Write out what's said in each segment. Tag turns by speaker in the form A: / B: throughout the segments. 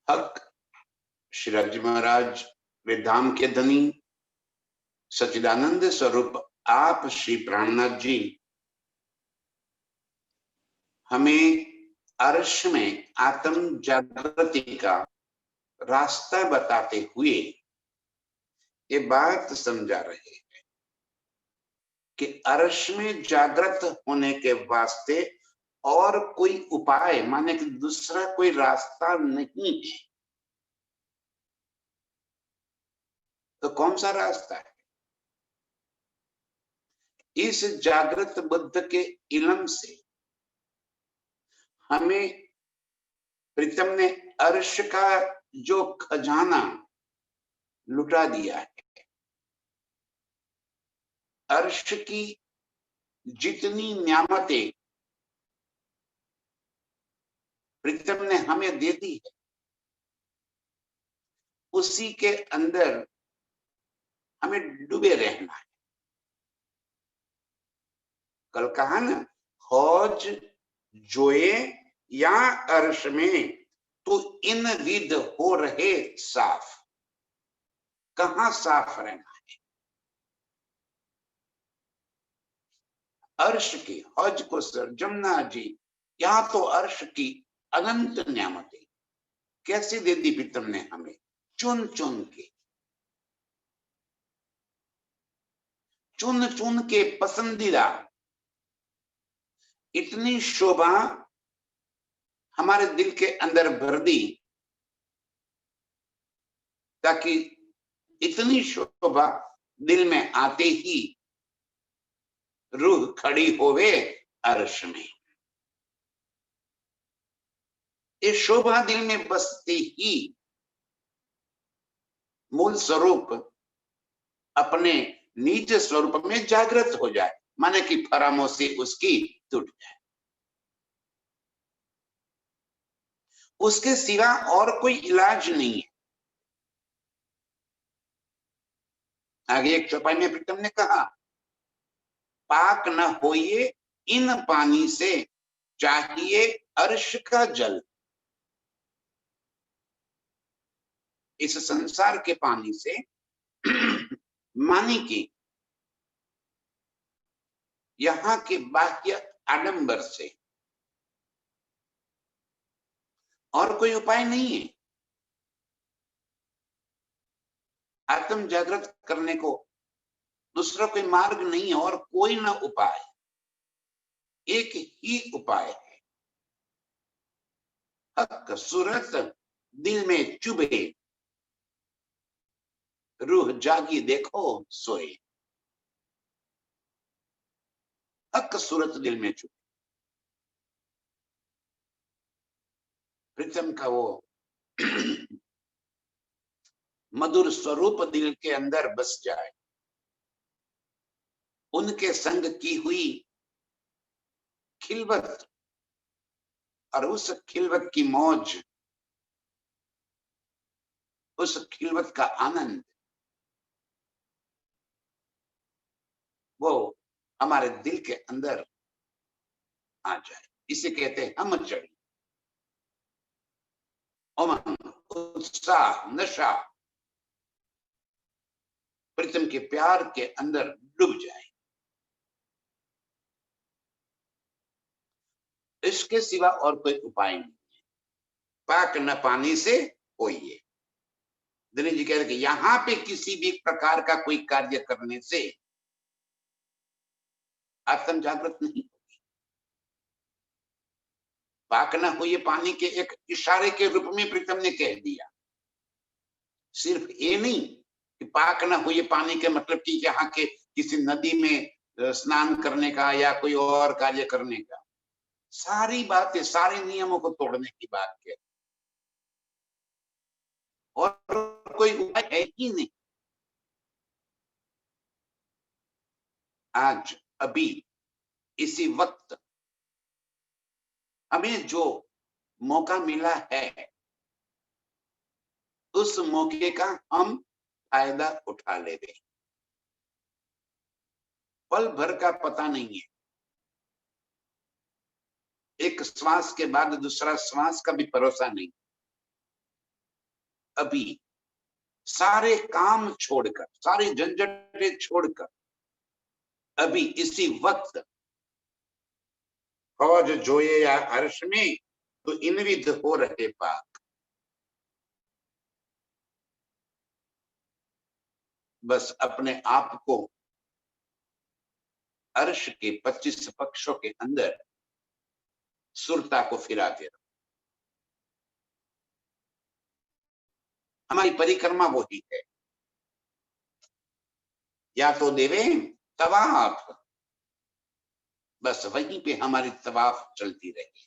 A: हक श्रीराज महाराज वे धाम के धनी सच्चिदानंद स्वरूप आप श्री प्राणनाथ जी हमें अर्श में आत्म जागृति का रास्ता बताते हुए ये बात समझा रहे हैं कि अर्श में जागृत होने के वास्ते और कोई उपाय माने कि दूसरा कोई रास्ता नहीं है। तो कौन सा रास्ता है? इस जागृत बुद्ध के इल्म से हमें प्रीतम ने अर्श का जो खजाना लुटा दिया है, अर्श की जितनी न्यामतें प्रीतम ने हमें दे दी है, उसी के अंदर हमें डूबे रहना है। कल कहा ना, हौज जोए या अर्श में तो इन विद हो रहे साफ। कहां साफ रहना है? अर्श की हौज को सर जमुना जी, यहां तो अर्श की अनंत न्यामतें कैसे दे दी प्रीतम ने हमें, चुन चुन के, चुन चुन के पसंदीदा। इतनी शोभा हमारे दिल के अंदर भर दी ताकि इतनी शोभा दिल में आते ही रूह खड़ी होवे अर्श में। ये शोभा दिल में बसते ही मूल स्वरूप अपने निज स्वरूप में जागृत हो जाए, माने कि फरामोशी उसकी टूट जाए। उसके सिवा और कोई इलाज नहीं है। आगे एक चौपाई में प्रीतम ने कहा, पाक न होइए इन पानी से, चाहिए अर्श का जल। इस संसार के पानी से मानी कि यहाँ के बाह्य आडंबर से और कोई उपाय नहीं है। आत्म जागृत करने को दूसरा कोई मार्ग नहीं है और कोई ना उपाय, एक ही उपाय है। हक सूरत दिल में चुभे, रूह जागी देखो सोए। हक सूरत दिल में चुभे, प्रीतम का वो मधुर स्वरूप दिल के अंदर बस जाए, उनके संग की हुई खिलवत और उस खिलवत की मौज, उस खिलवत का आनंद, वो हमारे दिल के अंदर आ जाए। इसे कहते हैं हम चढ़ी, उमंग, उत्साह, नशा प्रीतम के प्यार के अंदर डूब जाए। इसके सिवा और कोई उपाय नहीं है। पाक न पानी से होइए। दिनेश जी कह रहे कि यहां पे किसी भी प्रकार का कोई कार्य करने से आत्म जागृत नहीं होगी। पाक न होइए पानी के एक इशारे के रूप में प्रीतम ने कह दिया। सिर्फ ये नहीं कि पाक न होइए पानी के मतलब कि यहाँ के किसी नदी में स्नान करने का या कोई और कार्य करने का, सारी बातें, सारे नियमों को तोड़ने की बात है और कोई उपाय है ही नहीं। आज अभी इसी वक्त हमें जो मौका मिला है, उस मौके का हम फायदा उठा ले रहे। पल भर का पता नहीं है, एक श्वास के बाद दूसरा श्वास का भी भरोसा नहीं। अभी सारे काम छोड़कर, सारी झंझटें छोड़कर, अभी इसी वक्त फौज जोए या अर्श में, तो इनविद हो रहे पाक। बस अपने आप को अर्श के 25 पक्षों के अंदर सुरता को फिराते रहो। हमारी परिक्रमा वही है, या तो देवे तवाफ, बस वहीं पे हमारी तवाफ चलती रहेगी।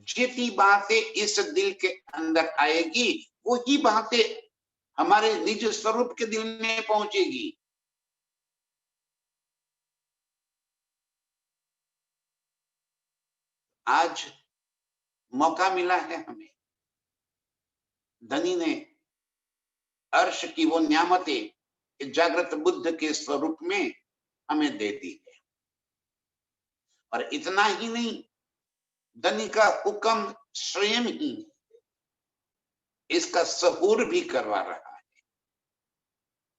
A: जितनी बातें इस दिल के अंदर आएगी वही बातें हमारे निज स्वरूप के दिल में पहुंचेगी। आज मौका मिला है हमें, धनी ने अर्श की वो न्यामतें जागृत बुद्ध के स्वरूप में हमें दे दी है। और इतना ही नहीं, धनी का हुक्म स्वयं ही इसका सहूर भी करवा रहा है।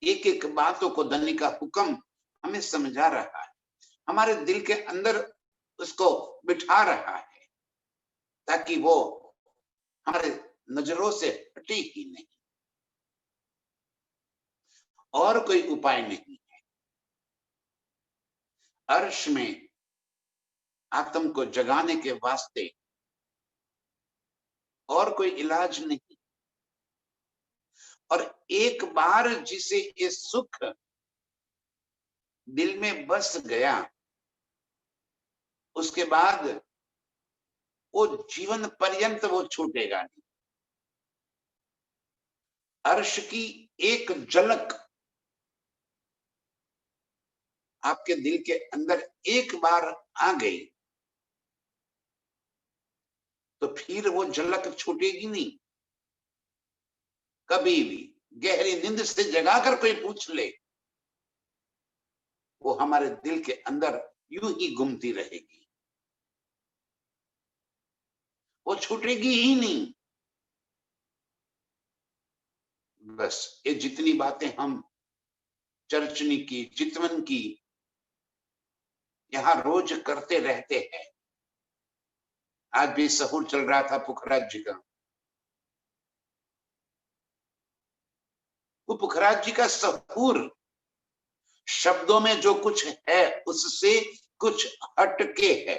A: एक एक बातों को धनी का हुक्म हमें समझा रहा है, हमारे दिल के अंदर उसको बिठा रहा है, ताकि वो हमारे नजरों से हटे ही नहीं। और कोई उपाय नहीं है। अर्श में आत्म को जगाने के वास्ते और कोई इलाज नहीं। और एक बार जिसे ये सुख दिल में बस गया, उसके बाद वो जीवन पर्यंत वो छूटेगा नहीं। अर्श की एक झलक आपके दिल के अंदर एक बार आ गई तो फिर वो झलक छूटेगी नहीं। कभी भी गहरी नींद से जगाकर कोई पूछ ले, वो हमारे दिल के अंदर यूं ही घूमती रहेगी, वो छूटेगी ही नहीं। बस ये जितनी बातें हम चर्चनी की, चितवन की यहां रोज करते रहते हैं। आज भी सहूर चल रहा था पुखराज जी का। वो पुखराज जी का सहूर शब्दों में जो कुछ है उससे कुछ हटके है।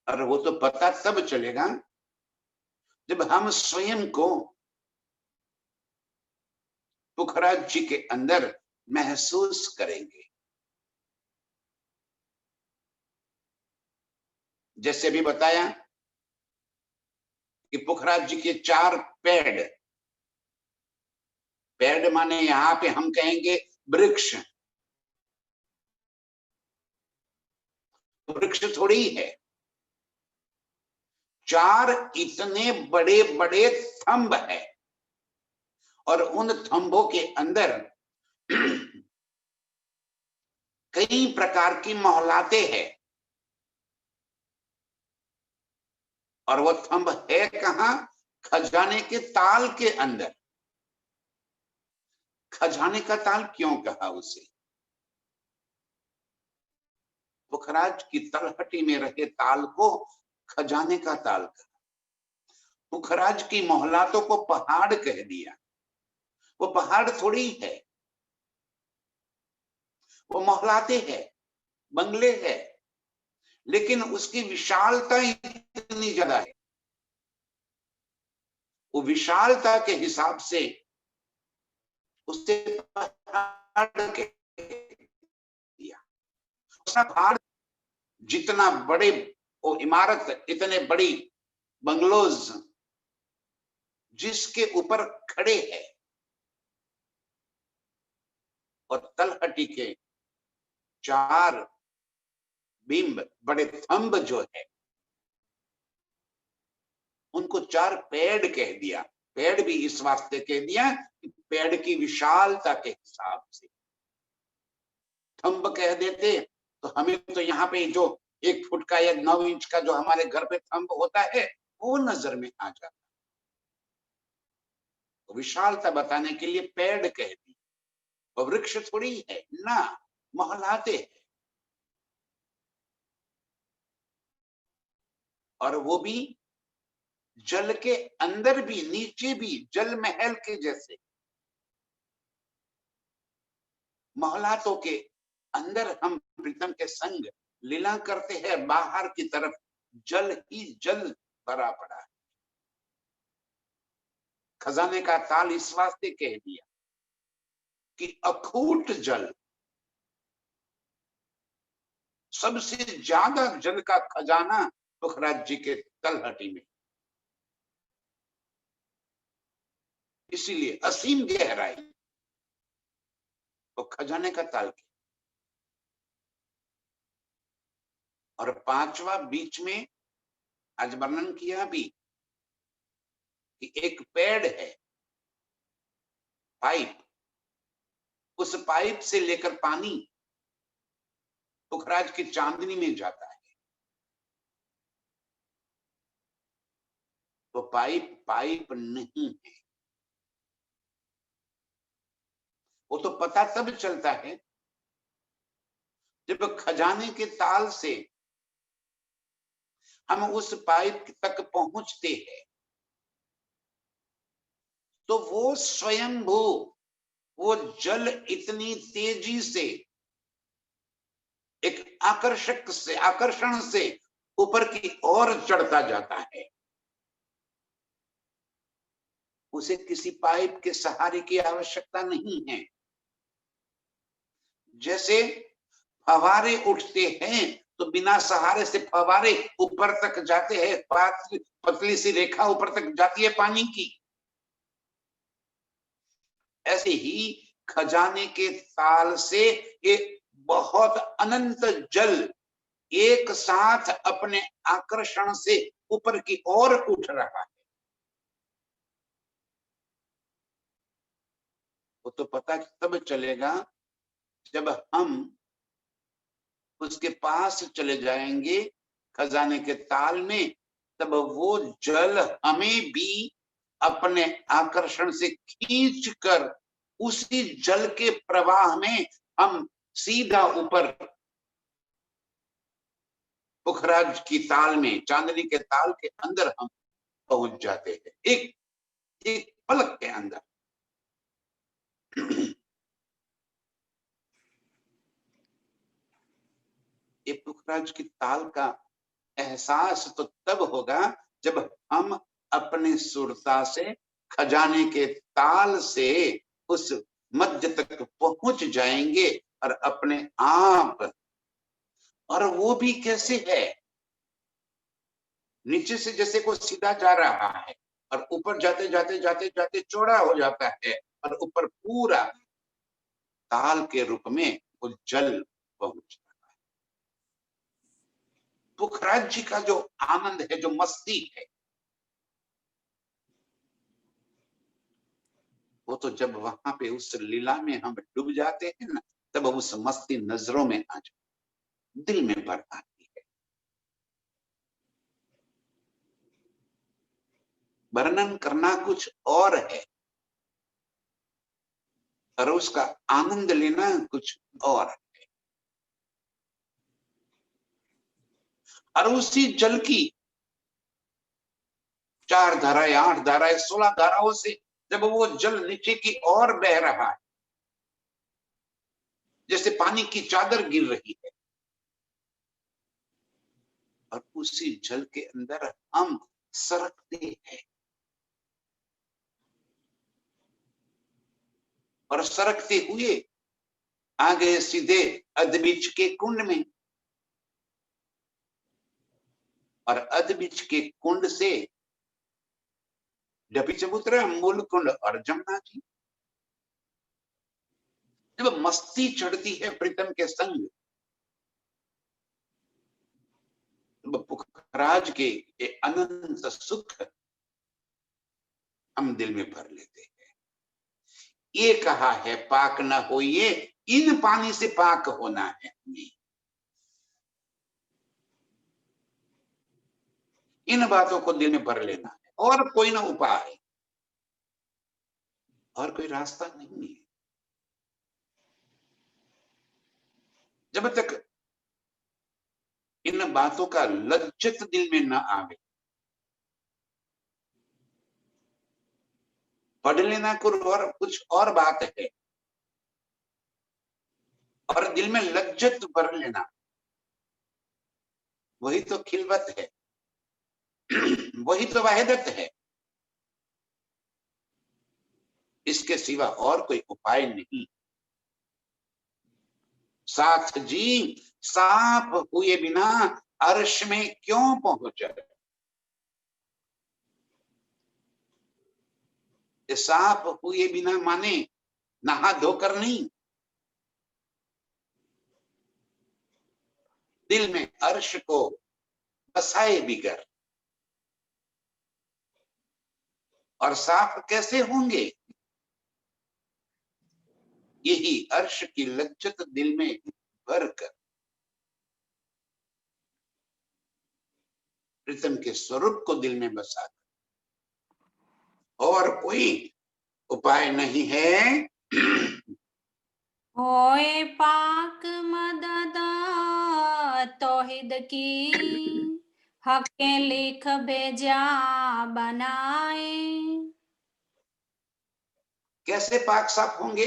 A: और वो तो पता तब चलेगा जब हम स्वयं को पुखराज जी के अंदर महसूस करेंगे। जैसे भी बताया कि पुखराज जी के 4 पेड़, पेड़ माने यहां पे हम कहेंगे वृक्ष, वृक्ष थोड़ी है, 4 इतने बड़े बड़े थंब है। और उन थंबों के अंदर कई प्रकार की मोहलाते हैं। और वो थंब है कहां? खजाने के ताल के अंदर। खजाने का ताल क्यों कहा उसे? पुखराज की तलहटी में रहे ताल को खजाने का ताल कहा। पुखराज की मोहलातों को पहाड़ कह दिया। वो पहाड़ थोड़ी है, वो मोहलाते हैं, बंगले है, लेकिन उसकी विशालता इतनी ज्यादा है। वो विशालता के हिसाब से उससे पहाड़ कह दिया। पहाड़ जितना बड़े वो इमारत, इतने बड़ी बंगलोज जिसके ऊपर खड़े हैं, और तलहटी के 4 बिंब, बड़े थंब जो है, उनको 4 पेड़ कह दिया। पेड़ भी इस वास्ते कह दिया कि पेड़ की विशालता के हिसाब से। थंब कह देते तो हमें तो यहाँ पे जो 1 फुट का या 9 इंच का जो हमारे घर पे थंब होता है, वो नजर में आ जाता। तो विशालता बताने के लिए पेड़ कह दी, वो वृक्ष थोड़ी है ना, महलाते हैं। और वो भी जल के अंदर भी, नीचे भी, जल महल के जैसे। महलातों के अंदर हम प्रीतम के संग लीला करते हैं, बाहर की तरफ जल ही जल भरा पड़ा है। खजाने का ताल इस वास्ते कह दिया कि अखूट जल, सबसे ज्यादा जल का खजाना पुखराज जी के तलहटी में, इसीलिए असीम गहराई तो खजाने का ताल की। और पांचवा बीच में आज वर्णन किया भी कि एक पेड़ है, पाइप, उस पाइप से लेकर पानी पुखराज की चांदनी में जाता है। तो पाइप पाइप नहीं है। वो तो पता तब चलता है जब खजाने के ताल से हम उस पाइप तक पहुंचते हैं, तो वो स्वयंभू, वो जल इतनी तेजी से एक आकर्षण से ऊपर की ओर चढ़ता जाता है। उसे किसी पाइप के सहारे की आवश्यकता नहीं है। जैसे फवारे उठते हैं तो बिना सहारे से फवारे ऊपर तक जाते हैं, पतली सी रेखा ऊपर तक जाती है पानी की। ऐसे ही खजाने के ताल से एक बहुत अनंत जल एक साथ अपने आकर्षण से ऊपर की ओर उठ रहा है। वो तो पता तब चलेगा जब हम उसके पास चले जाएंगे खजाने के ताल में, तब वो जल हमें भी अपने आकर्षण से खींचकर उसी जल के प्रवाह में हम सीधा ऊपर पुखराज की ताल में, चांदनी के ताल के अंदर हम पहुंच जाते हैं, एक एक पलक के अंदर। ये पुखराज की ताल का एहसास तो तब होगा जब हम अपने सुरता से खजाने के ताल से उस मध्य तक पहुंच जाएंगे और अपने आप। और वो भी कैसे है, नीचे से जैसे कोई सीधा जा रहा है और ऊपर जाते जाते जाते जाते चौड़ा हो जाता है और ऊपर पूरा ताल के रूप में वो जल पहुंच रहा है। पुखराज जी का जो आनंद है, जो मस्ती है, वो तो जब वहां पे उस लीला में हम डूब जाते हैं ना, तब उस मस्ती नजरों में आ जाती, दिल में भर आती है। वर्णन करना कुछ और है और उसका आनंद लेना कुछ और है। और उसी जल की 4 धाराएं, 8 धाराएं, 16 धाराओं से जब वो जल नीचे की ओर बह रहा है, जैसे पानी की चादर गिर रही है, और उसी जल के अंदर हम सरकते हैं और सरकते हुए आगे सीधे अधबीच के कुंड में, और अधबीच के कुंड से ढपी चबूतरा, मूल कुंड और जमुना जी। जब मस्ती चढ़ती है प्रीतम के संग, पुखराज के ये अनंत सुख हम दिल में भर लेते हैं। ये कहा है पाक न होइए, इन पानी से पाक होना है हमें। इन बातों को दिल में भर लेना है, और कोई ना उपाय है, और कोई रास्ता नहीं है। जब तक इन बातों का लज्जत दिल में ना आवे, पढ़ लेना कुछ और बात है, और दिल में लज्जत भर लेना वही तो खिलवत है, वही तो वहदत है। इसके सिवा और कोई उपाय नहीं। साथ जी साफ हुए बिना अर्श में क्यों पहुंचे। साफ हुए बिना माने नहा धोकर नहीं, दिल में अर्श को बसाए बिगर। और साफ कैसे होंगे? यही अर्श की लज्जत दिल में भर कर प्रीतम के स्वरूप को दिल में बसा कर। और कोई उपाय नहीं है।
B: होए पाक मदद तौहीद की, हक के लिख भेजा बनाए।
A: कैसे पाक साफ होंगे?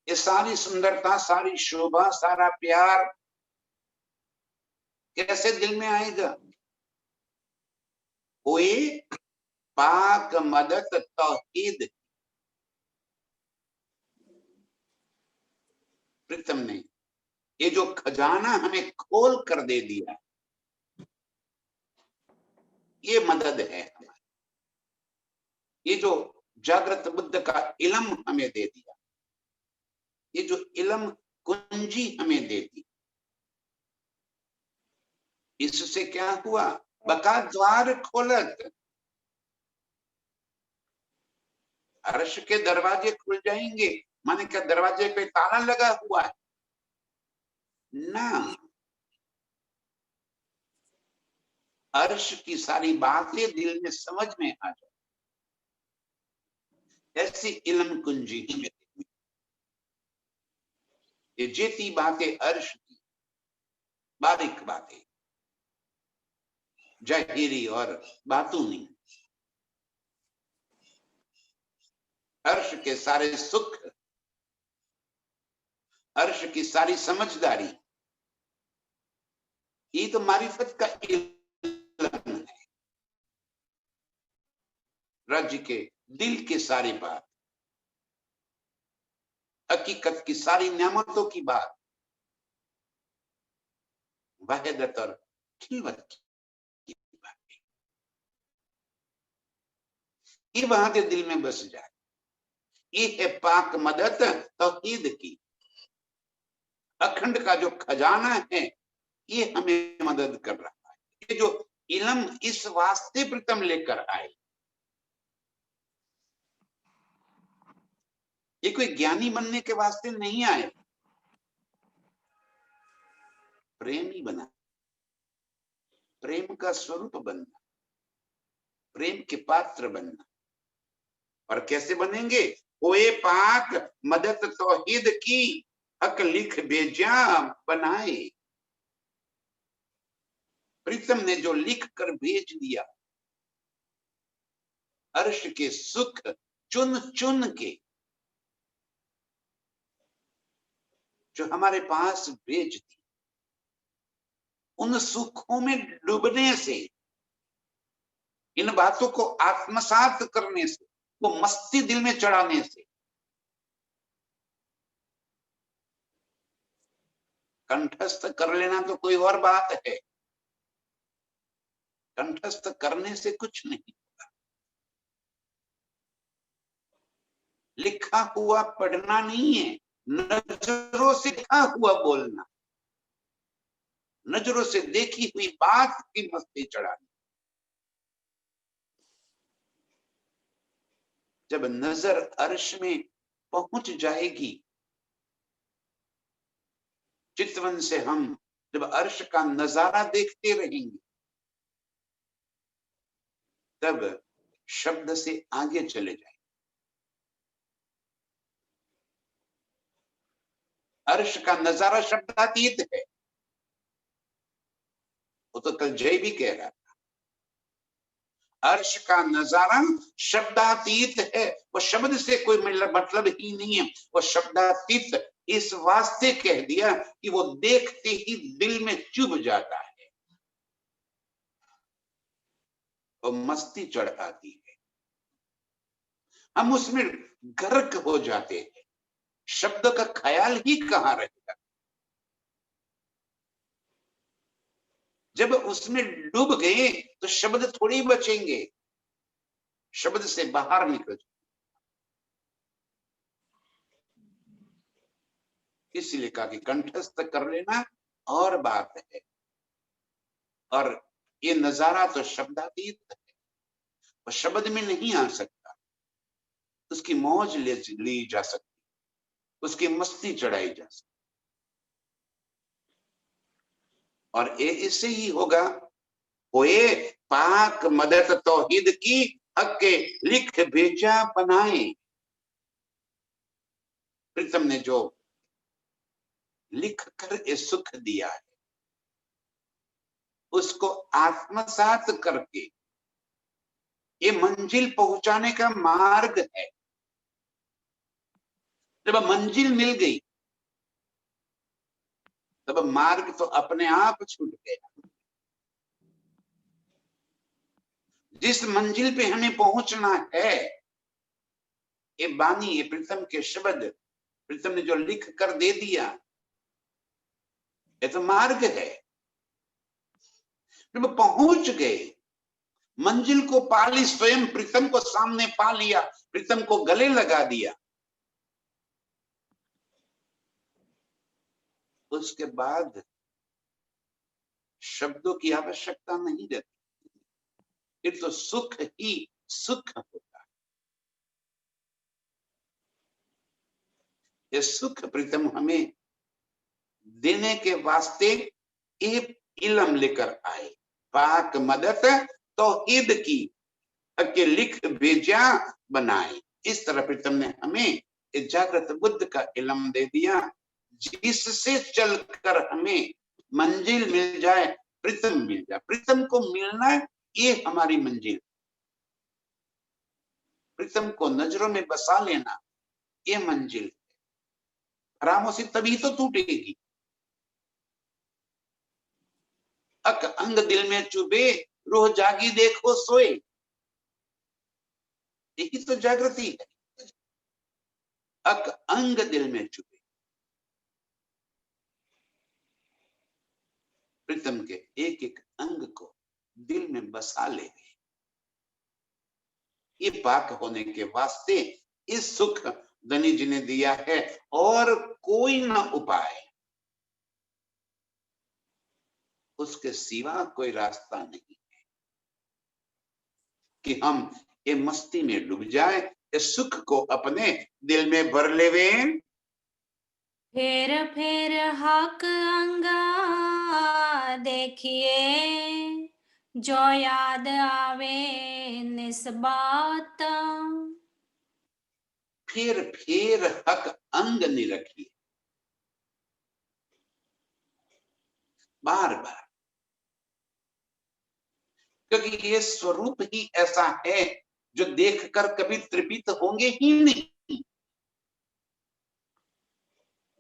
A: ये सारी सुंदरता, सारी शोभा, सारा प्यार कैसे दिल में आएगा? कोई पाक मदद तौहीद। प्रीतम ने ये जो खजाना हमें खोल कर दे दिया, ये मदद है हमारी। ये जो जागृत बुद्ध का इलम हमें दे दिया, ये जो इलम कुंजी हमें दे दी, इससे क्या हुआ? बका द्वार खोलत, अर्श के दरवाजे खुल जाएंगे। माने क्या दरवाजे पे ताला लगा हुआ है? ना, अर्श की सारी बातें दिल में समझ में आ जाए, ऐसी इल्म कुंजी हमें। ये जेती बातें अर्श की, बारीक बातें, जाहिरी और बातूनी। अर्श के सारे सुख, अर्श की सारी समझदारी, ये तो मारिफत का इल्म है। राज्य के दिल के सारी बात, हकीकत की सारी नेमतों की बात, वहदत और खिलवत की बात, ये वहां के दिल में बस जाए। ये है पाक मदद तौहीद की। अखंड का जो खजाना है, ये हमें मदद कर रहा है। ये जो इल्म इस वास्ते प्रीतम लेकर आए, ये कोई ज्ञानी बनने के वास्ते नहीं आए, प्रेमी बना, प्रेम का स्वरूप बनना, प्रेम के पात्र बनना। और कैसे बनेंगे? ओए पाक मदद तौहीद की, हक लिख भेजा बनाए। प्रीतम ने जो लिख कर भेज दिया, अर्श के सुख चुन चुन के जो हमारे पास भेज दी, उन सुखों में डूबने से, इन बातों को आत्मसात करने से, वो मस्ती दिल में चढ़ाने से कंठस्थ कर लेना तो कोई और बात है, कंठस्थ करने से कुछ नहीं होगा। लिखा हुआ पढ़ना नहीं है, नजरों से लिखा हुआ बोलना, नजरों से देखी हुई बात की मस्ती चढ़ानी। जब नजर अर्श में पहुंच जाएगी, चितवन से हम जब अर्श का नजारा देखते रहेंगे, तब शब्द से आगे चले जाए। अर्श का नजारा शब्दातीत है। वो तो कल जय भी कह रहा था, अर्श का नजारा शब्दातीत है। वो शब्द से कोई मतलब ही नहीं है, वो शब्दातीत इस वास्ते कह दिया कि वो देखते ही दिल में चुभ जाता है और मस्ती चढ़ आती है, हम उसमें गर्क हो जाते हैं, शब्द का ख्याल ही कहां रहेगा। जब उसमें डूब गए तो शब्द थोड़ी बचेंगे, शब्द से बाहर निकल जाए। इसलिए कहा कि कंठस्थ कर लेना और बात है, और ये नजारा तो शब्दातीत है, वो शब्द में नहीं आ सकता। उसकी मौज ली जा सकती, उसकी मस्ती चढ़ाई जा सकती, और ये इससे ही होगा। होए पाक मदद तौहीद की, हक के लिख भेजा बनाए। प्रीतम ने जो लिख कर ये सुख दिया है, उसको आत्मसात करके ये मंजिल पहुंचाने का मार्ग है। जब मंजिल मिल गई तब मार्ग तो अपने आप छूट गया। जिस मंजिल पे हमें पहुंचना है, ये बानी, ये प्रीतम के शब्द, प्रीतम ने जो लिख कर दे दिया, ये तो मार्ग है। जब पहुंच गए, मंजिल को पाली, स्वयं प्रीतम को सामने पा लिया, प्रीतम को गले लगा दिया, उसके बाद शब्दों की आवश्यकता नहीं रहती, फिर तो सुख ही सुख होता है। ये सुख प्रीतम हमें देने के वास्ते एक इल्म लेकर आए। पाक मदद तौहीद की, के लिख भेजा बनाए। इस तरह प्रीतम ने हमें जागृत बुद्ध का इल्म दे दिया, जिससे चलकर हमें मंजिल मिल जाए, प्रीतम मिल जाए। प्रीतम को मिलना ये हमारी मंजिल, प्रीतम को नजरों में बसा लेना ये मंजिल। खामोशी तभी तो टूटेगी। अक अंग दिल में चुभे, रूह जागी देखो सोए। यही तो जागृति है। अक अंग दिल में चुभे, प्रीतम के एक एक अंग को दिल में बसा ले। ये पाक होने के वास्ते इस सुख धनी जी ने दिया है, और कोई ना उपाय, उसके सिवा कोई रास्ता नहीं है कि हम ये मस्ती में डूब जाए, इस सुख को अपने दिल में भर लेवे।
B: फेर फेर हक अंगा देखिए, जो याद आवे निस्बात।
A: फिर हक अंग निरखिए, बार बार, क्योंकि ये स्वरूप ही ऐसा है जो देखकर कभी तृप्त होंगे ही नहीं,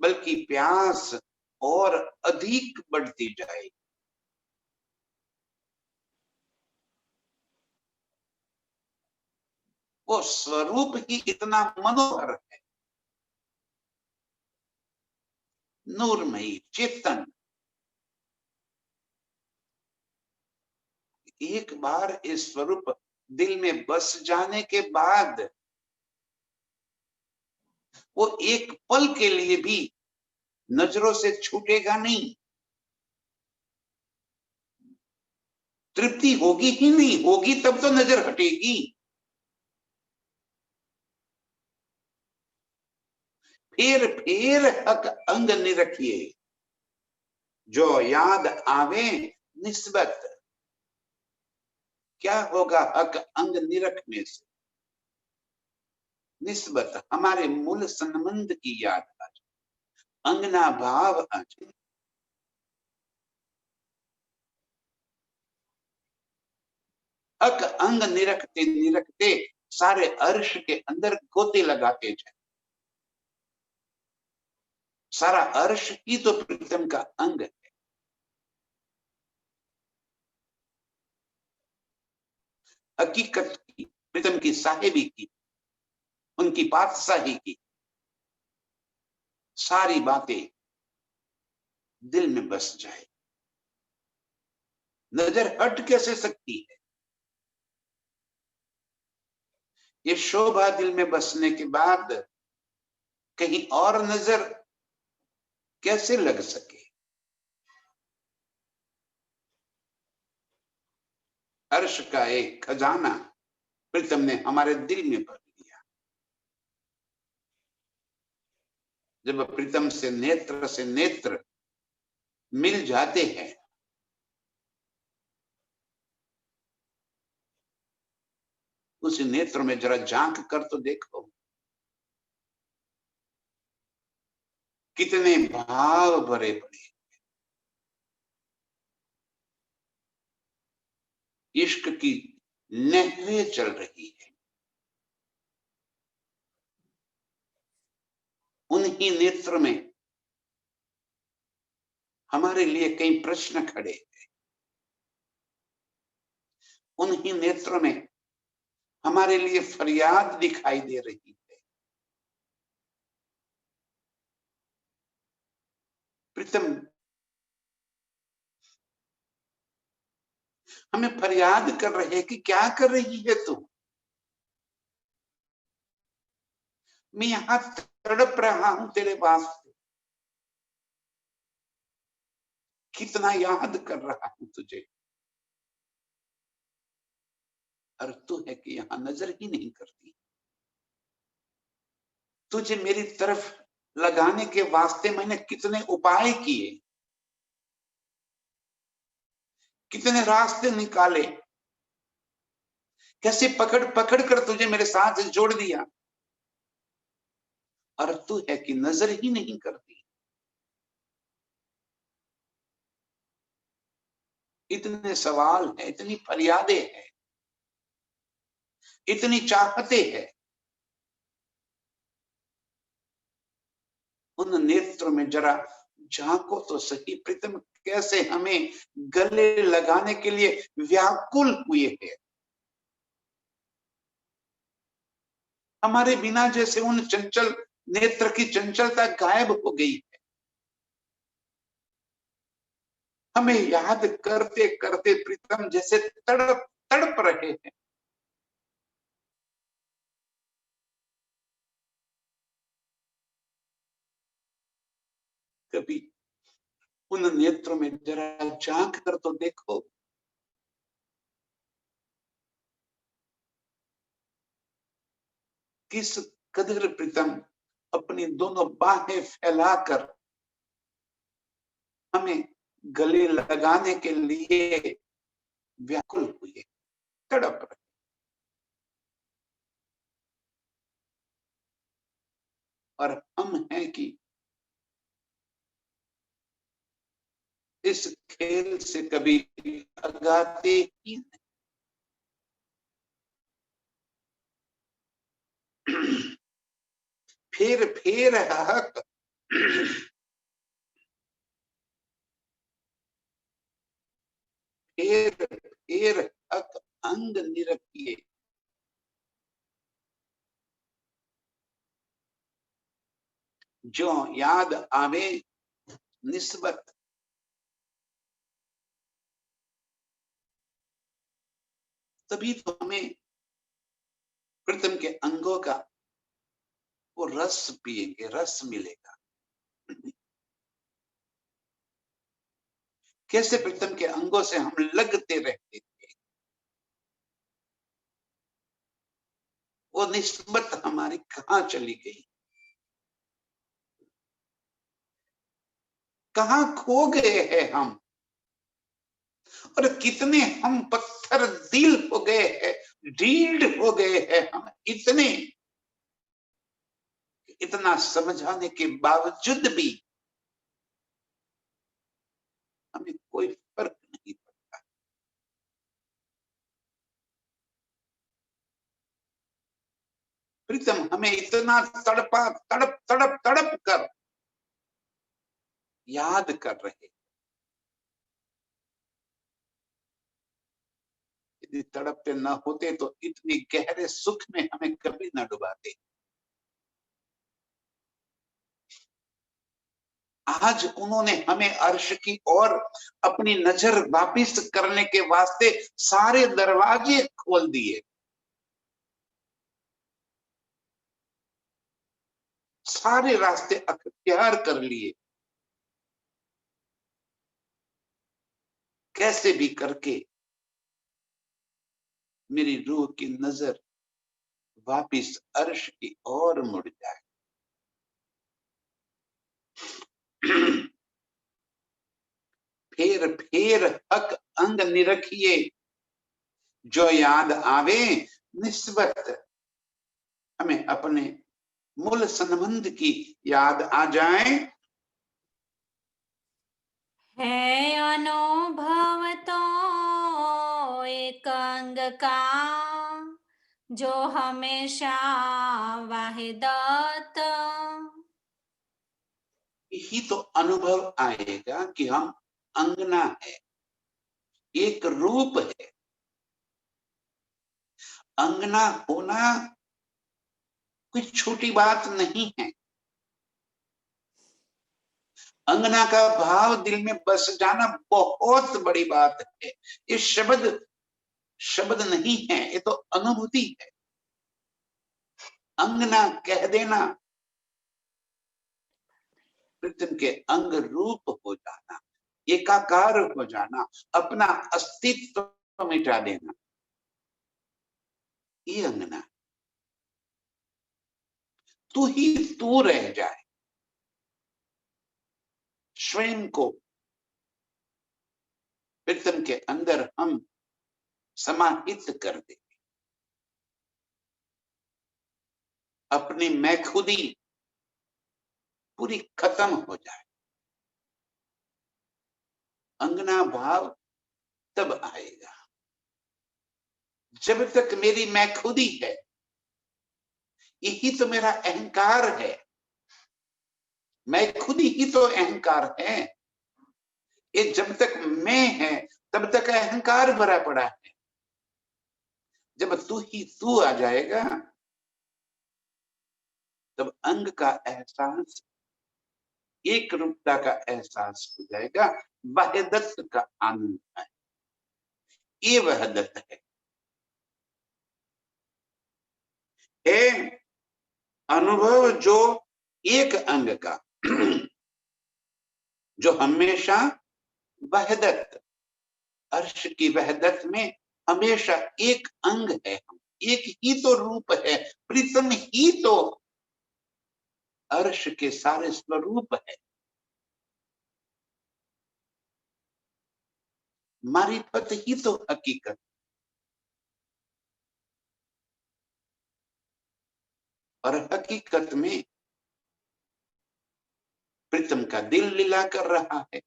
A: बल्कि प्यास और अधिक बढ़ती जाएगी। वो स्वरूप ही इतना मनोहर है, नूरमयी चेतन। एक बार इस स्वरूप दिल में बस जाने के बाद वो एक पल के लिए भी नजरों से छूटेगा नहीं, तृप्ति होगी ही नहीं, होगी तब तो नजर हटेगी। फिर हक अंग निरखिए, जो याद आवे निस्बत, क्या होगा हक अंग निरखने से? निस्बत हमारे मूल संबंध की याद आ जाए, अंगना भाव आ जाए। हक अंग निरखते निरखते सारे अर्श के अंदर गोते लगाते जाए। सारा अर्श ही तो प्रीतम का अंग है। हकीकत की, प्रीतम की साहिबी की, उनकी पातशाही की सारी बातें दिल में बस जाए। नजर हट कैसे सकती है? ये शोभा दिल में बसने के बाद कहीं और नजर कैसे लग सके? अर्श का एक खजाना प्रीतम ने हमारे दिल में भर दिया। जब प्रीतम से नेत्र मिल जाते हैं, उस नेत्र में जरा झांक कर तो देखो, कितने भाव भरे पड़े। इश्क की नहरें चल रही है। उन्हीं नेत्र में हमारे लिए कई प्रश्न खड़े हैं। उन्हीं नेत्रों में हमारे लिए फरियाद दिखाई दे रही है। प्रीतम हमें फरियाद कर रहे हैं कि क्या कर रही है तू? मैं यहां तड़प रहा हूं तेरे वास्ते, कितना याद कर रहा हूं तुझे, और तू है कि यहां नजर ही नहीं करती। तुझे मेरी तरफ लगाने के वास्ते मैंने कितने उपाय किए, कितने रास्ते निकाले, कैसे पकड़ पकड़ कर तुझे मेरे साथ जोड़ दिया, और तू है कि नजर ही नहीं करती। इतने सवाल हैं, इतनी फरियादें हैं, इतनी चाहते हैं। उन नेत्र में जरा झांको तो सही, प्रीतम कैसे हमें गले लगाने के लिए व्याकुल हुए हैं। हमारे बिना जैसे उन चंचल नेत्र की चंचलता गायब हो गई है। हमें याद करते करते प्रीतम जैसे तड़प तड़प रहे हैं। कभी उन नेत्रों में जरा झांक कर तो देखो, किस कदर प्रीतम अपनी दोनों बाहें फैलाकर हमें गले लगाने के लिए व्याकुल हुए, तड़प रहे। और हम हैं कि इस खेल से कभी अगाते ही नहीं। फिर हक फिर हक अंग निरखिए, जो याद आवे निस्बत। तभी तो हमें प्रीतम के अंगों का वो रस पिएंगे, रस मिलेगा। कैसे प्रीतम के अंगों से हम लगते रहते थे, वो निस्बत हमारी कहां चली गई, कहां खो गए हैं हम। और कितने हम पत्थर दिल हो गए हैं, ढीठ हो गए हैं हम, इतना समझाने के बावजूद भी हमें कोई फर्क नहीं पड़ता। प्रीतम हमें इतना तड़पा, तड़प तड़प तड़प कर याद कर रहे। यदि तड़पते न होते तो इतनी गहरे सुख में हमें कभी न डुबाते। आज उन्होंने हमें अर्श की ओर अपनी नजर वापिस करने के वास्ते सारे दरवाजे खोल दिए, सारे रास्ते अख्तियार कर लिए। कैसे भी करके मेरी रूह की नजर वापिस अर्श की ओर मुड़ जाए। फेर हक अंग निरखिए, जो याद आवे निस्बत। हमें अपने मूल संबंध की याद आ जाए।
B: है अनुभव तो एक अंग का, जो हमेशा वाहिदत।
A: यही तो अनुभव आएगा कि हम अंगना है, एक रूप है। अंगना होना कोई छोटी बात नहीं है। अंगना का भाव दिल में बस जाना बहुत बड़ी बात है। ये शब्द शब्द नहीं है, ये तो अनुभूति है। अंगना कह देना, प्रीतम के अंग रूप हो जाना, एकाकार हो जाना, अपना अस्तित्व मिटा देना, ये अंगना। तू ही तू रह जाए, स्वयं को प्रीतम के अंदर हम समाहित कर दे, अपनी मैं खुदी पूरी खत्म हो जाए। अंगना भाव तब आएगा जब तक मेरी मैं खुदी है, यही तो मेरा अहंकार है। मैं खुदी ही तो अहंकार है। ये जब तक मैं है तब तक अहंकार भरा पड़ा है। जब तू ही तू आ जाएगा तब अंग का एहसास, एक रूपता का एहसास हो जाएगा। वहदत का आनंद है, ये वहदत है। अनुभव जो एक अंग का, जो हमेशा वहदत, अर्श की वहदत में हमेशा एक अंग है। हम एक ही तो रूप है, प्रीतम ही तो अर्श के सारे स्वरूप है। मारिफत ही तो हकीकत, और हकीकत में प्रीतम का दिल लीला कर रहा है,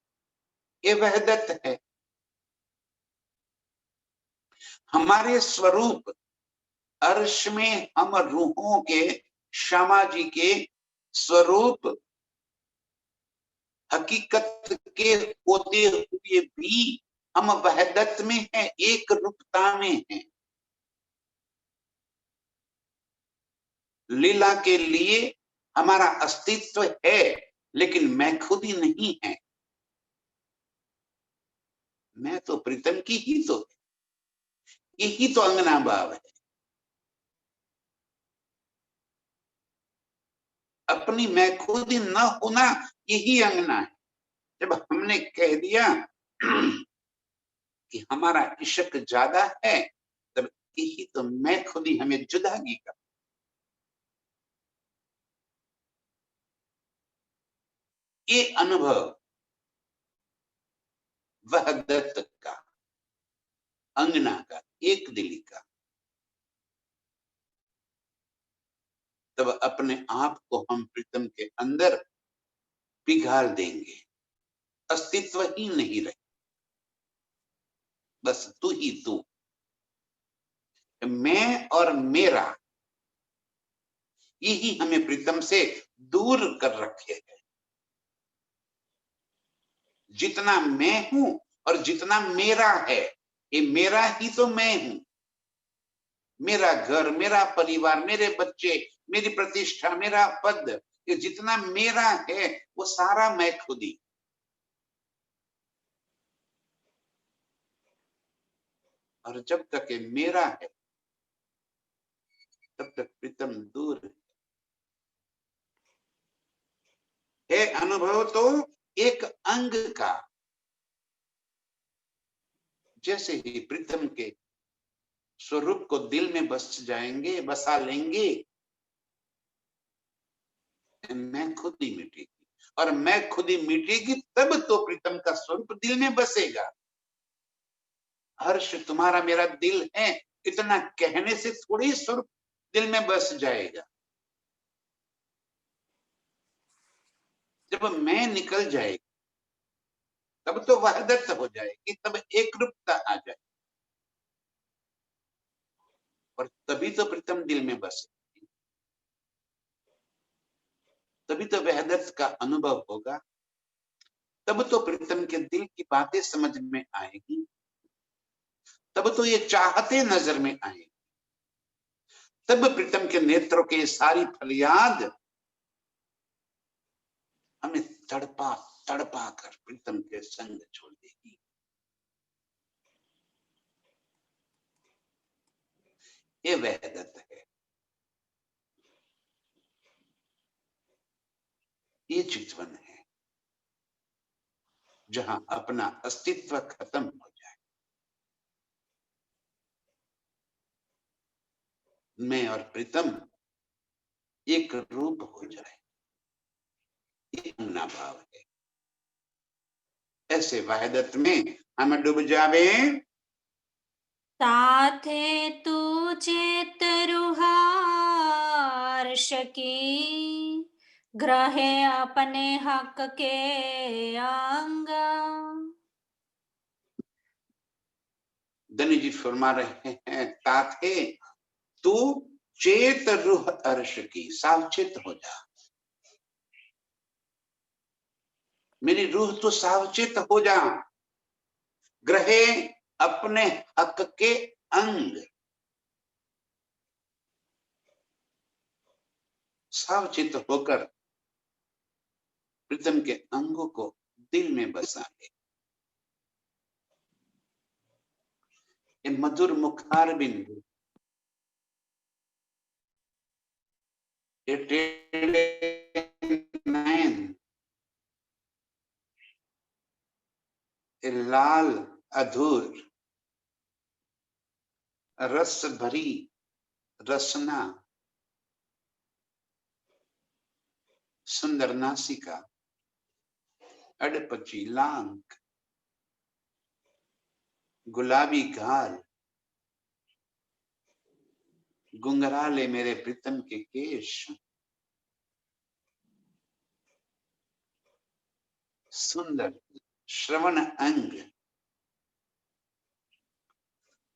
A: ये वहदत है। हमारे स्वरूप अर्श में हम रूहों के, श्यामा जी के स्वरूप हकीकत के होते हुए भी हम वहदत में हैं, एक रूपता में हैं। लीला के लिए हमारा अस्तित्व है, लेकिन मैं खुद ही नहीं है। मैं तो प्रीतम की ही तो है, यही तो अंगना भाव है। अपनी मैं खुद ही न होना, यही अंगना है। जब हमने कह दिया कि हमारा इश्क ज्यादा है, तब यही तो मैं खुद ही हमें जुदागी का, ये अनुभव वहदत का, अंगना का, एक दिली का, तब अपने आप को हम प्रीतम के अंदर पिघाल देंगे, अस्तित्व ही नहीं रहे, बस तू ही तू, मैं और मेरा, यही हमें प्रीतम से दूर कर रखे है। जितना मैं हूं और जितना मेरा है, ये मेरा ही तो मैं हूं। मेरा घर, मेरा परिवार, मेरे बच्चे, मेरी प्रतिष्ठा, मेरा पद, ये जितना मेरा है वो सारा मैं खुद ही। और जब तक ये मेरा है तब तक प्रीतम दूर है। अनुभव तो एक अंग का, जैसे ही प्रीतम के स्वरूप को दिल में बस जाएंगे, बसा लेंगे, मैं खुद ही मिटेगी, और मैं खुद ही मिटेगी तब तो प्रीतम का स्वरूप दिल में बसेगा। हर्ष तुम्हारा मेरा दिल है, इतना कहने से थोड़ी स्वरूप दिल में बस जाएगा। जब मैं निकल जाएगी तब तो वहदत हो जाएगी, तब एक रूपता आ जाएगी, और तभी तो प्रीतम दिल में बसेगी, तभी तो वहदत का अनुभव होगा, तब तो प्रीतम के दिल की बातें समझ में आएगी, तब तो ये चाहते नजर में आएगी, तब प्रीतम के नेत्रों की सारी फरियाद हमें तड़पा तड़पा कर प्रीतम के संग छोड़ देगी। ये वहदत है, ये चितवन है, जहां अपना अस्तित्व खत्म हो जाए, मैं और प्रीतम एक रूप हो जाए, ये अंगना भाव है। ऐसे वहदत में हम डूब जावे,
B: साथे तू चेत रुहार की, ग्रहे अपने हक के अंग।
A: धनी जी फरमा रहे हैं, ताथे तू चेत रूह अर्श की, सावचेत हो जा, मेरी रूह तो सावचेत हो जा, ग्रहे अपने हक के अंग, सावचेत होकर प्रीतम के अंगों को दिल में बसा ले। ये मधुर मुखार बिंदु, ये टेढ़े नयन, ये लाल अधूर रस भरी रसना, सुंदर नासिका, अड़पची लांग, गुलाबी गाल, गुंगराले मेरे प्रीतम के केश, सुंदर श्रवण अंग,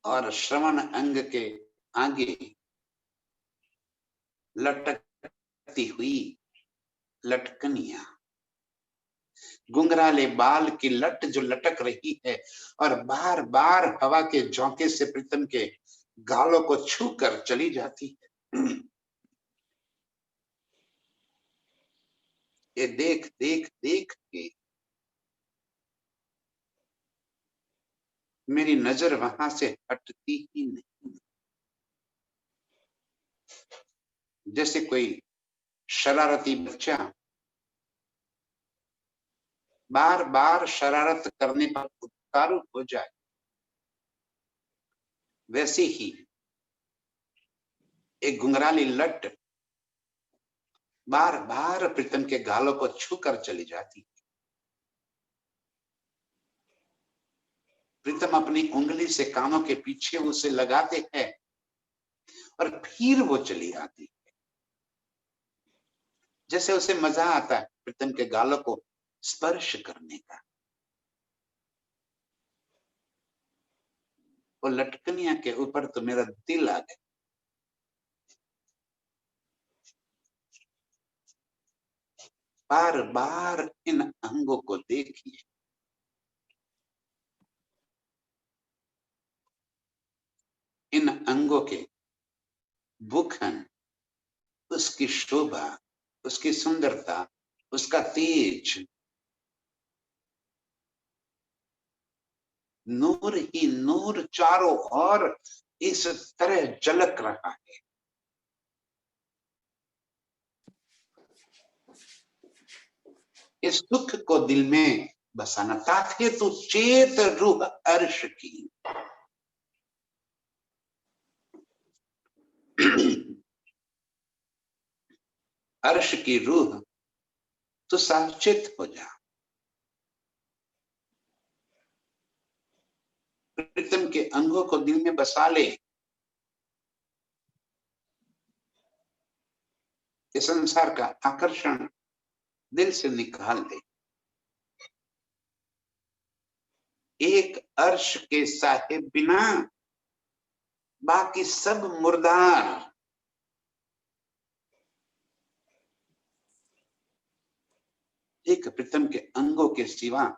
A: और श्रवण अंग के आगे लटकती हुई लटकनिया, गुंगराले बाल की लट जो लटक रही है और बार बार हवा के झोंके से प्रीतम के गालों को छू कर चली जाती है। ये देख देख देख के मेरी नजर वहां से हटती ही नहीं। जैसे कोई शरारती बच्चा बार बार शरारत करने पर उत्तारु हो जाए, वैसे ही एक गुंगराली लट बार बार प्रीतम के गालों को छू कर चली जाती। प्रीतम अपनी उंगली से कानों के पीछे उसे लगाते हैं और फिर वो चली आती है, जैसे उसे मजा आता है प्रीतम के गालों को स्पर्श करने का। वो लटकनिया के ऊपर तो मेरा दिल आ गया। बार बार इन अंगों को देखिए, इन अंगों के बुखन, उसकी शोभा, उसकी सुंदरता, उसका तेज, नूर ही नूर चारों ओर इस तरह झलक रहा है। इस सुख को दिल में बसाना। ताथे तो चेत रूह अर्श की। अर्श की रूह तो साचेत हो जा। प्रीतम के अंगों को दिल में बसा ले। इस संसार का आकर्षण दिल से निकाल दे। एक अर्श के साहिब बिना बाकी सब मुर्दार। एक प्रीतम के अंगों के सिवा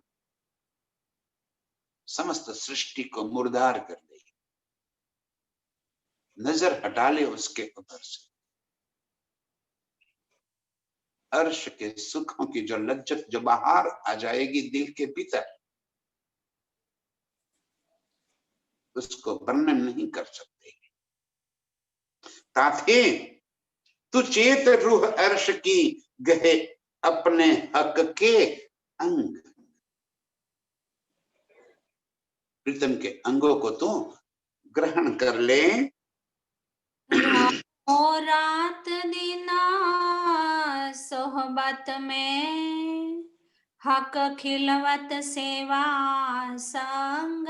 A: समस्त सृष्टि को मुर्दार कर दे। नजर हटा ले उसके ऊपर से। अर्श के सुखों की जो लज्जत, जो बाहर आ जाएगी दिल के भीतर, उसको वर्णन नहीं कर सकते। ताथे तू चेत रूह अर्श की, गहे अपने हक के अंग। प्रीतम के अंगों को तू ग्रहण कर ले।
B: रात दिना सोहबत में, हक खिलवत सेवा संग।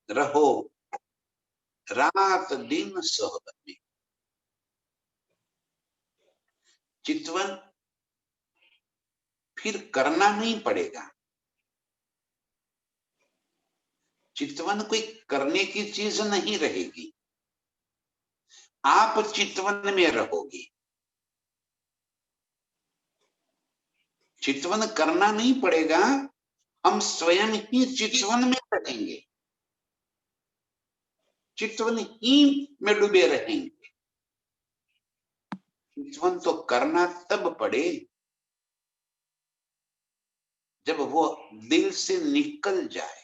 A: रहो रात दिन सोहबत में। चितवन फिर करना नहीं पड़ेगा। चितवन कोई करने की चीज नहीं रहेगी। आप चितवन में रहोगे। चितवन करना नहीं पड़ेगा, हम स्वयं ही चितवन में रहेंगे, चितवन ही में डूबे रहेंगे। चितवन तो करना तब पड़े जब वो दिल से निकल जाए।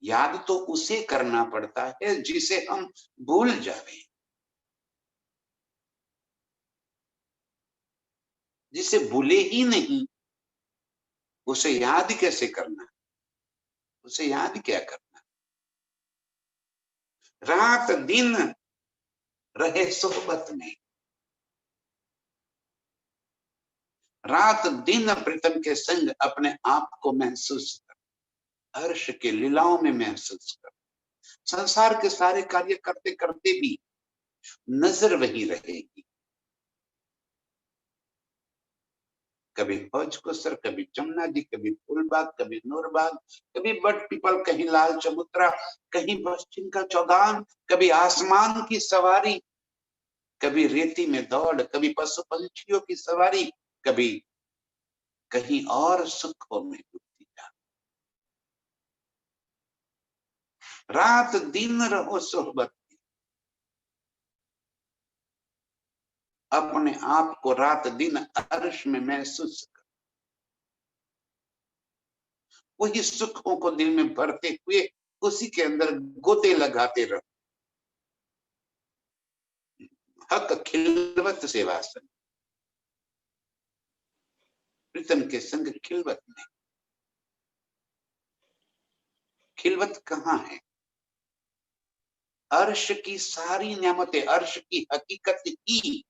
A: याद तो उसे करना पड़ता है जिसे हम भूल जावे, जिसे भूले ही नहीं उसे याद कैसे करना, उसे याद क्या करना। रात दिन रहे सोहबत में। रात दिन प्रीतम के संग अपने आप को महसूस कर, अर्श के लीलाओं में महसूस कर। संसार के सारे कार्य करते करते भी नजर वही रहेगी। कभी हौज कुसर, कभी जमुना जी, कभी फूलबाग, कभी नूरबाग, कभी बट पीपल, कहीं लाल चबूतरा, कहीं पश्चिम का चौगान, कभी आसमान की सवारी, कभी रेती में दौड़, कभी पशु पंछियों की सवारी, कभी कहीं और सुखों में डूबती जा। रात दिन रहो सोहबत। अपने आप को रात दिन अर्श में महसूस कर। वही सुखों को दिल में भरते हुए उसी के अंदर गोते लगाते रहो। हक खिलवत सेवासन। प्रीतम के संग खिलवत में। खिलवत कहाँ है? अर्श की सारी नियामतें, अर्श की हकीकत ही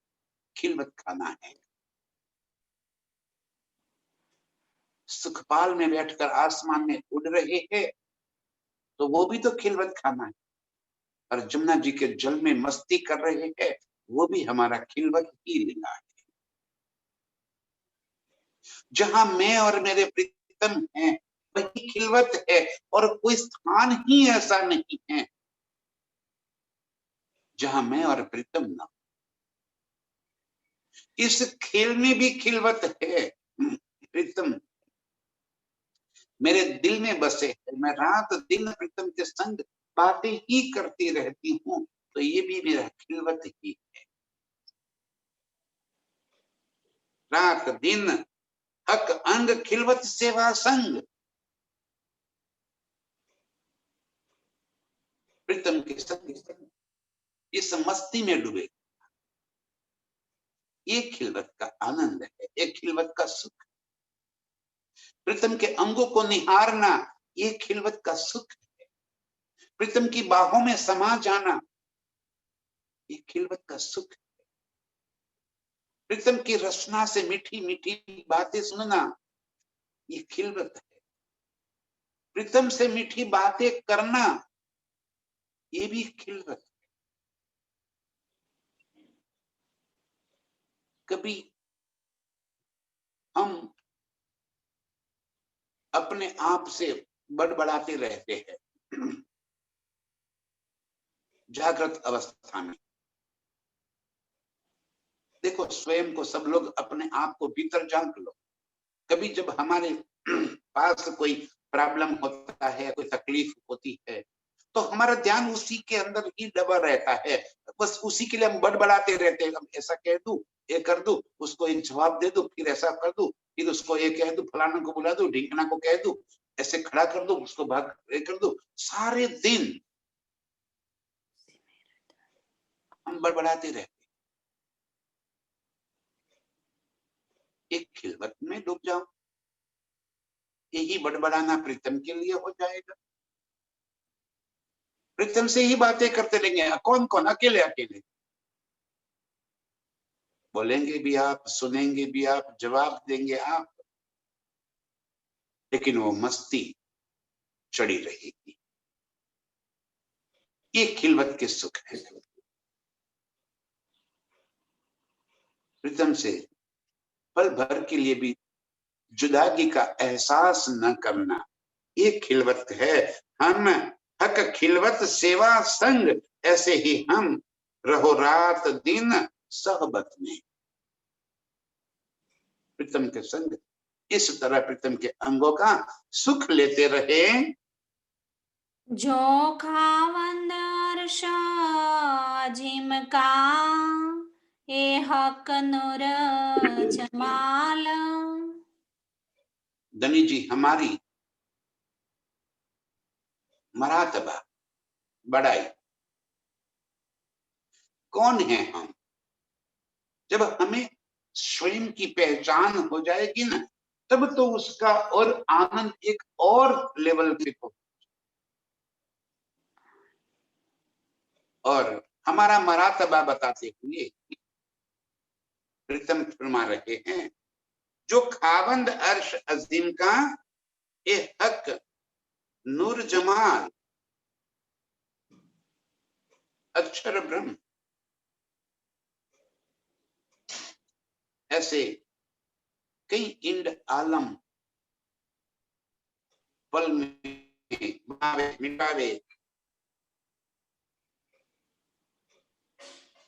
A: खिलवत खाना है। सुखपाल में बैठकर आसमान में उड़ रहे हैं, तो वो भी तो खिलवत खाना है। और जमुना जी के जल में मस्ती कर रहे हैं, वो भी हमारा खिलवत ही लीला है। जहां मैं और मेरे प्रीतम हैं, वही खिलवत है, और कोई स्थान ही ऐसा नहीं है जहां मैं और प्रीतम ना। इस खेल में भी खिलवत है। प्रीतम मेरे दिल में बसे है, मैं रात दिन प्रीतम के संग बातें ही करती रहती हूँ, तो ये भी मेरा खिलवत ही है। रात दिन हक अंग खिलवत सेवा संग, प्रीतम के संग इस मस्ती में डूबे, ये खिलवत का आनंद है, ये खिलवत का सुख। प्रीतम के अंगों को निहारना, ये खिलवत का सुख है। प्रीतम की बाहों में समा जाना, ये खिलवत का सुख है। प्रीतम की रचना से मीठी मीठी बातें सुनना, ये खिलवत है। प्रीतम से मीठी बातें करना, ये भी खिलवत है। कभी हम अपने आप से बड़बड़ाते रहते हैं जागृत अवस्था में। देखो, स्वयं को सब लोग अपने आप को भीतर झांक लो। कभी जब हमारे पास कोई प्रॉब्लम होता है, कोई तकलीफ होती है, तो हमारा ध्यान उसी के अंदर ही दबा रहता है। बस उसी के लिए हम बड़बड़ाते रहते हैं। हम ऐसा कह दूं, ये कर दूं, उसको एक जवाब दे दूं, फिर ऐसा कर दूं, फिर उसको ये कह दूं, फलाना को बुला दूं, ढिंकना को कह दूं, ऐसे खड़ा कर दूं, उसको भाग ये कर दूं। सारे दिन हम बड़बड़ाते रहते। एक खिलवत में डूब जाओ, यही बड़बड़ाना प्रीतम के लिए हो जाएगा। प्रीतम से ही बातें करते रहेंगे। कौन कौन? अकेले अकेले बोलेंगे भी आप, सुनेंगे भी आप, जवाब देंगे आप, लेकिन वो मस्ती चढ़ी रहेगी। ये खिलवत के सुख है। प्रीतम से पल भर के लिए भी जुदागी का एहसास न करना, ये खिलवत है। हम हक खिलवत सेवा संग, ऐसे ही हम रहो रात दिन सहबत में। प्रीतम के संग इस तरह प्रीतम के अंगों का सुख लेते रहे।
B: जो खावंद अर्श झिमका, ए हक नूर जमाल।
A: धनी जी, हमारी मरातबा बड़ाई, कौन है हम? जब हमें स्वयं की पहचान हो जाएगी ना, तब तो उसका और आनंद एक और लेवल पे हो। और हमारा मरातबा बताते हुए प्रीतम फरमा रहे हैं, जो खावंद अर्श अजीम का, ए हक नूर जमाल, अक्षर ब्रह्म, ऐसे कई इंड आलम पल में बनावे मिटावे,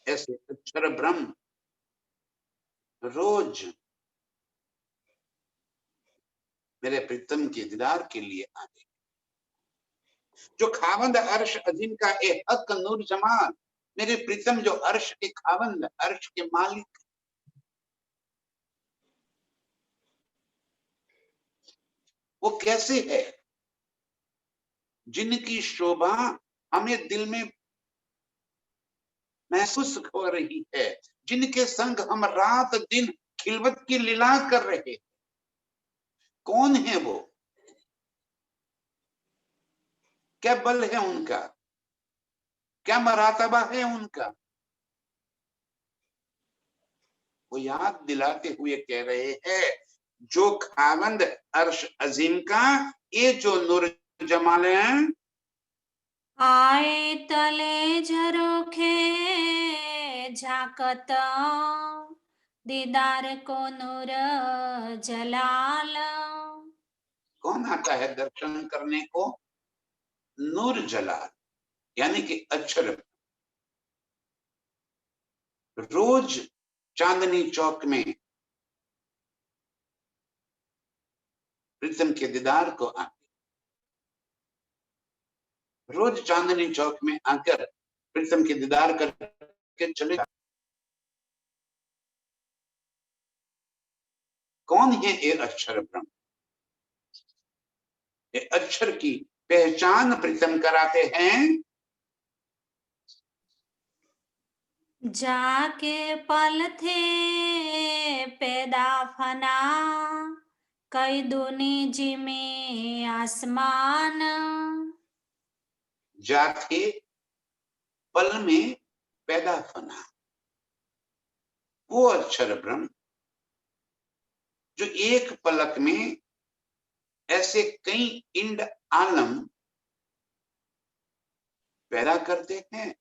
A: ऐसे अक्षर ब्रह्म रोज मेरे प्रीतम के दीदार के लिए आए। जो खावंद अर्श अजीम का, ए हक नूर जमाल, मेरे प्रीतम जो अर्श के खावंद, अर्श के मालिक, वो कैसे है? जिनकी शोभा हमें दिल में महसूस हो रही है, जिनके संग हम रात दिन खिलवत की लीला कर रहे। कौन है वो? क्या बल है उनका? क्या मरातबा है उनका? वो याद दिलाते हुए कह रहे हैं, जो खावंद अर्श अजीम का, ये जो नूर जमाल हैं,
B: आए तले झरोखे झाकत दीदार को नूर जलाल।
A: कौन आता है दर्शन करने को? नूर जलाल, यानी कि अक्षर। रोज चांदनी चौक में प्रीतम के दीदार को आते, रोज चांदनी चौक में आकर प्रीतम के दीदार करके चले जाते। कौन है ये अक्षर ब्रह्म? ये अक्षर की पहचान प्रीतम कराते हैं।
B: जाके पल थे पैदा फना कई दूनी जी में आसमान।
A: जाके पल में पैदा फना, वो अक्षर ब्रह्म जो एक पलक में ऐसे कई इंड आलम पैदा करते हैं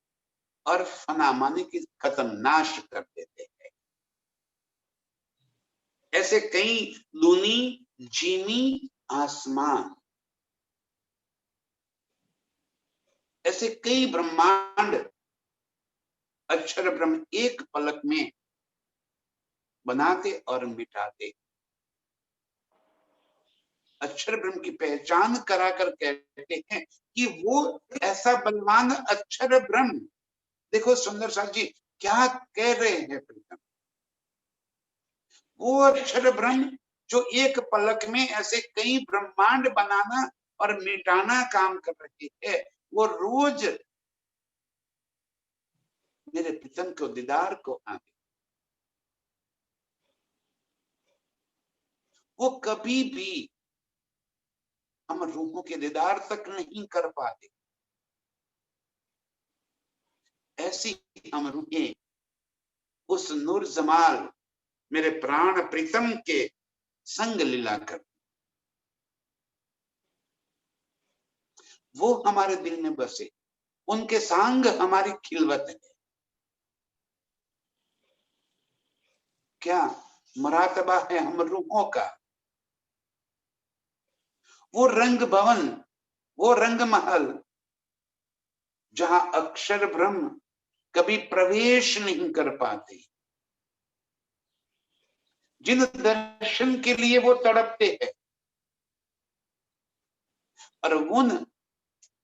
A: और फना माने कि खत्म, नाश कर देते हैं। ऐसे कई लूनी जीनी आसमान, ऐसे कई ब्रह्मांड अक्षर ब्रह्म एक पलक में बनाते और मिटाते। अक्षर ब्रह्म की पहचान कराकर कहते हैं कि वो ऐसा बलवान अक्षर ब्रह्म। देखो सुंदर साथ जी क्या कह रहे हैं प्रीतम। वो अक्षर ब्रह्म जो एक पलक में ऐसे कई ब्रह्मांड बनाना और मिटाना काम कर रही है, वो रोज मेरे प्रीतम को दीदार को आते। वो कभी भी हम रूहों के दीदार तक नहीं कर पाते, ऐसी हम रूहें उस नूर जमाल मेरे प्राण प्रीतम के संग लीला कर, वो हमारे दिल में बसे, उनके सांग हमारी खिलवत है। क्या मरातबा है हम रूहों का। वो रंग भवन, वो रंग महल जहां अक्षर ब्रह्म कभी प्रवेश नहीं कर पाते, जिन दर्शन के लिए वो तड़पते हैं, और उन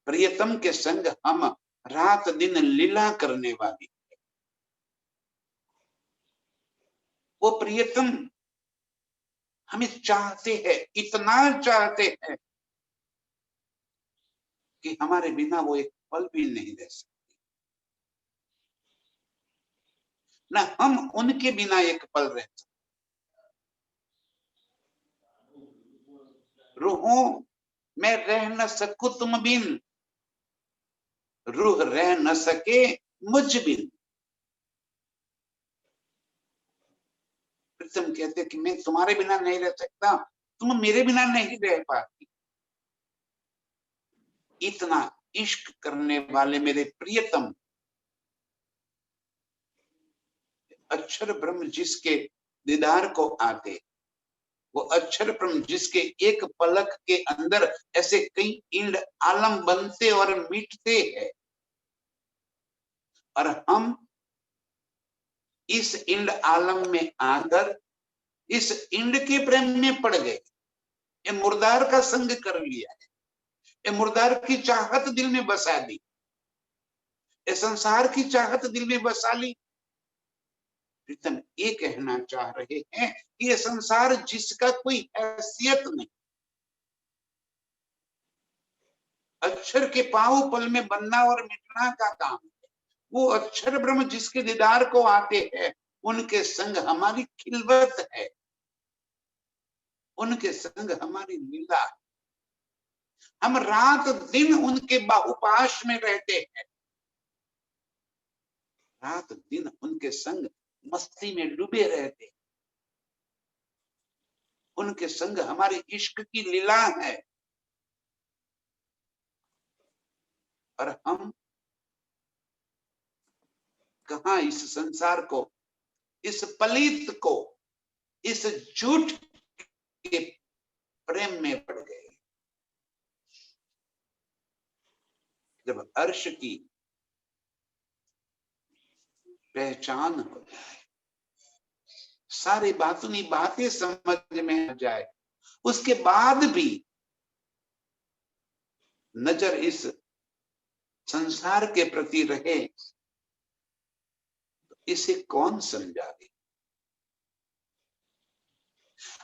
A: प्रियतम के संग हम रात दिन लीला करने वाली। वो प्रियतम हमें चाहते हैं, इतना चाहते हैं कि हमारे बिना वो एक पल भी नहीं रह सकते, ना हम उनके बिना एक पल रह सकते। रूहों मैं रह न सकूं तुम बिन, रूह रह न सके मुझ बिन। तुम कहते कि मैं तुम्हारे बिना नहीं रह सकता, तुम मेरे बिना नहीं रह पाती। इतना इश्क करने वाले मेरे प्रियतम अक्षर ब्रह्म जिसके दीदार को आते, वो अक्षर ब्रह्म जिसके एक पलक के अंदर ऐसे कई इंड आलम बनते और मिटते हैं, और हम इस इंड आलम में आकर इस इंड के प्रेम में पड़ गए। ये मुर्दार का संग कर लिया है, ये मुर्दार की चाहत दिल में बसा दी, ये संसार की चाहत दिल में बसा ली। प्रीतम ये कहना चाह रहे हैं कि ये संसार जिसका कोई हैसियत नहीं, अक्षर के पांव पल में बनना और मिटना का काम है। वो अक्षर ब्रह्म जिसके दीदार को आते हैं, उनके संग हमारी खिलवत है, उनके संग हमारी लीला। हम रात दिन उनके बाहुपाश में रहते हैं, रात दिन उनके संग मस्ती में डूबे रहते हैं। उनके संग हमारे इश्क की लीला है। और हम कहां इस संसार को, इस पलीत को, इस झूठ के प्रेम में पड़ गए। जब अर्श की पहचान हो जाए, सारी बातें समझ में आ जाए, उसके बाद भी नजर इस संसार के प्रति रहे, तो इसे कौन समझावे?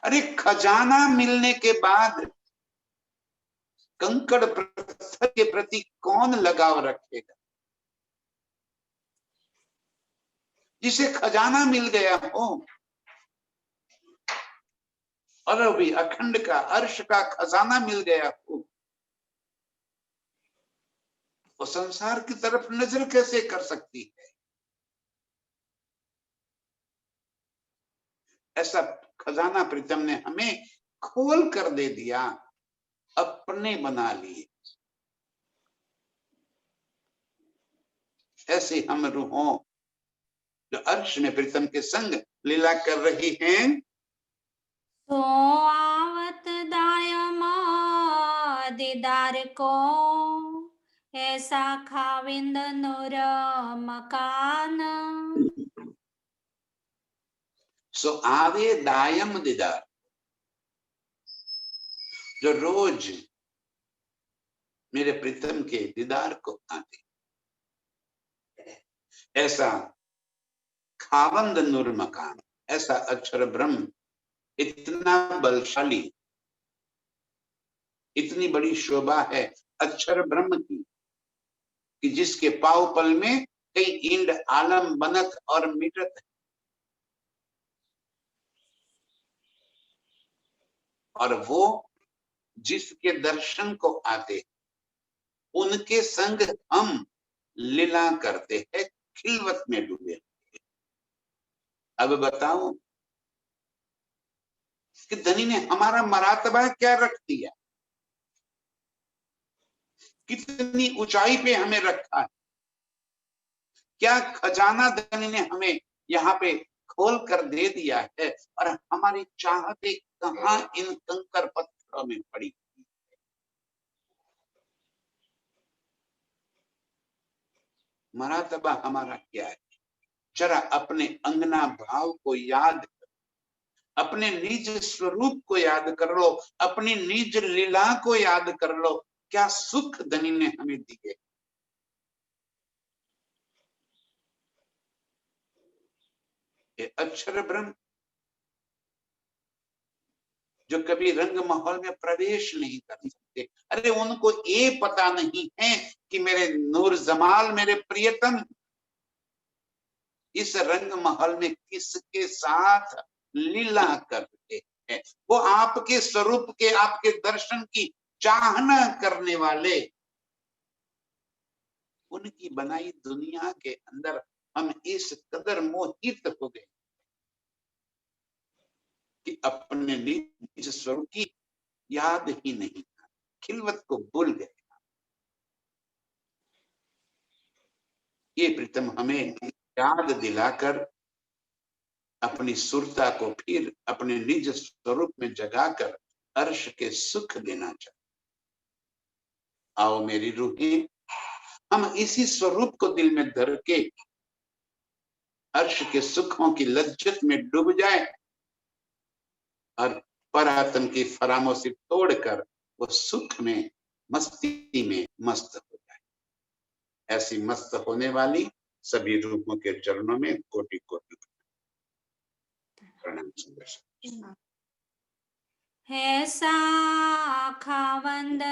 A: अरे खजाना मिलने के बाद कंकड़ पत्थर के प्रति कौन लगाव रखेगा? जिसे खजाना मिल गया हो, और अभी अखंड का, अर्श का खजाना मिल गया हो, वो संसार की तरफ नजर कैसे कर सकती है? ऐसा खजाना प्रीतम ने हमें खोल कर दे दिया, अपने बना लिए। ऐसे हम रूहों जो अर्श में प्रीतम के संग लीला कर रही हैं,
B: तो आवत दायम दीदार को, ऐसा खाविंद नूर मकान।
A: सो आवे दायम दीदार, जो रोज मेरे प्रीतम के दीदार को आते, ऐसा खावंद नूर मकान, ऐसा अक्षर ब्रह्म इतना बलशाली, इतनी बड़ी शोभा है अक्षर ब्रह्म की, कि जिसके पाव पल में कई इंड आलम बनत और मिटत है। और वो जिसके दर्शन को आते, उनके संग हम लीला करते हैं, खिलवत में डूबे। अब बताओ कि धनी ने हमारा मरातबा क्या रख दिया, कितनी ऊंचाई पे हमें रखा है, क्या खजाना धनी ने हमें यहाँ पे खोल कर दे दिया है, और हमारी चाहते कहाँ इन कंकर पत्थरों में पड़ी। मरातबा हमारा क्या है? जरा अपने अंगना भाव को याद कर, अपने निज स्वरूप को याद कर लो, अपनी निज लीला को याद कर लो। क्या सुख धनी ने हमें दिए। ये अक्षर ब्रह्म जो कभी रंग माहौल में प्रवेश नहीं कर सकते, अरे उनको ये पता नहीं है कि मेरे नूर जमाल, मेरे प्रियतम इस रंग महल में किसके साथ लीला करते हैं। वो आपके स्वरूप के, आपके दर्शन की चाहना करने वाले, उनकी बनाई दुनिया के अंदर हम इस कदर मोहित हो गए कि अपने निज स्वरूप की याद ही नहीं, खिलवत को भूल गए। ये प्रीतम हमें याद दिलाकर अपनी सुरता को फिर अपने निज स्वरूप में जगाकर अर्श के सुख देना चाहते। आओ मेरी रूहें, हम इसी स्वरूप को दिल में धर के अर्श के सुखों की लज्जत में डूब जाए, और परातन की फरामोशी तोड़कर वो सुख में, मस्ती में मस्त हो जाए। ऐसी मस्त होने वाली सभी रूहों के चरणों में कोटि कोटि प्रणाम। सुंदर
B: है सा खावंद